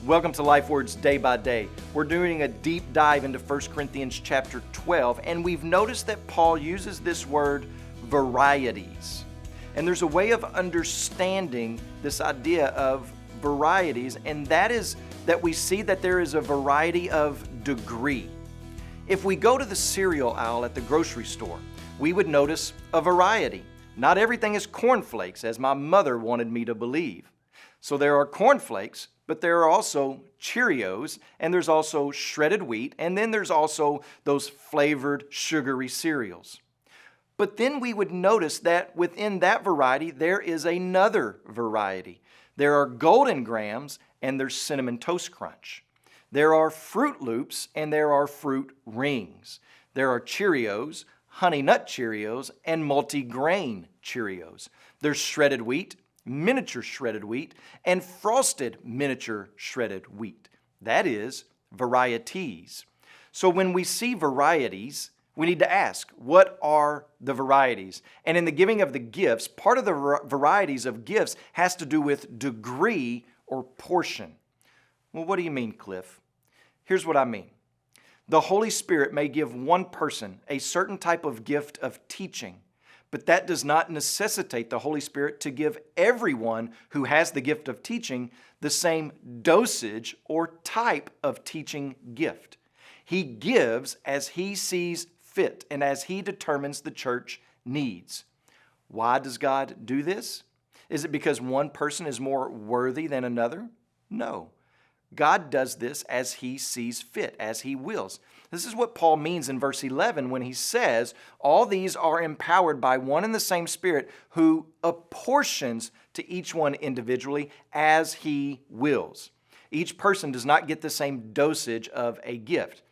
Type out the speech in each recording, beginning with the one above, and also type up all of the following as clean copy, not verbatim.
Welcome to Lifeword's Day by Day. We're doing a deep dive into 1 Corinthians chapter 12, and we've noticed that Paul uses this word varieties. And there's a way of understanding this idea of varieties, and that is that we see that there is a variety of degree. If we go to the cereal aisle at the grocery store, we would notice a variety. Not everything is cornflakes, as my mother wanted me to believe. So there are cornflakes, but there are also Cheerios, and there's also shredded wheat, and then there's also those flavored sugary cereals. But then we would notice that within that variety, there is another variety. There are Golden Grahams, and there's Cinnamon Toast Crunch. There are Fruit Loops, and there are Fruit Rings. There are Cheerios, Honey Nut Cheerios, and multi-grain Cheerios. There's shredded wheat, miniature shredded wheat, and frosted miniature shredded wheat. That is varieties. So when we see varieties, we need to ask, what are the varieties? And in the giving of the gifts, part of the varieties of gifts has to do with degree or portion. Well, what do you mean, Cliff? Here's what I mean. The Holy Spirit may give one person a certain type of gift of teaching, but that does not necessitate the Holy Spirit to give everyone who has the gift of teaching the same dosage or type of teaching gift. He gives as He sees fit and as He determines the church needs. Why does God do this? Is it because one person is more worthy than another? No. God does this as He sees fit, as He wills. This is what Paul means in verse 11 when he says, all these are empowered by one and the same Spirit who apportions to each one individually as He wills. Each person does not get the same dosage of a gift.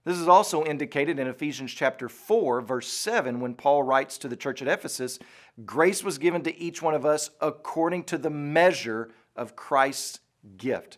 This is also indicated in Ephesians chapter 4, verse 7, when Paul writes to the church at Ephesus, grace was given to each one of us according to the measure of Christ's gift.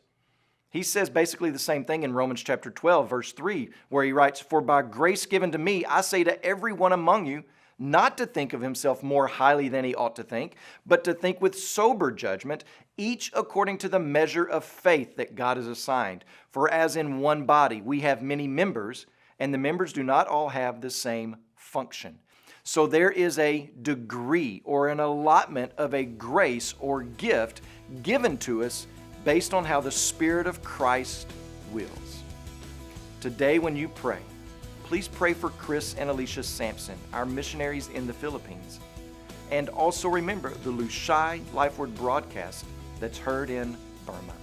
He says basically the same thing in Romans chapter 12, verse 3, where he writes, for by grace given to me, I say to every one among you, not to think of himself more highly than he ought to think, but to think with sober judgment, each according to the measure of faith that God has assigned. For as in one body we have many members, and the members do not all have the same function. So there is a degree or an allotment of a grace or gift given to us based on how the Spirit of Christ wills. Today when you pray, please pray for Chris and Alicia Sampson, our missionaries in the Philippines. And also remember the Lushai Lifeword broadcast that's heard in Burma.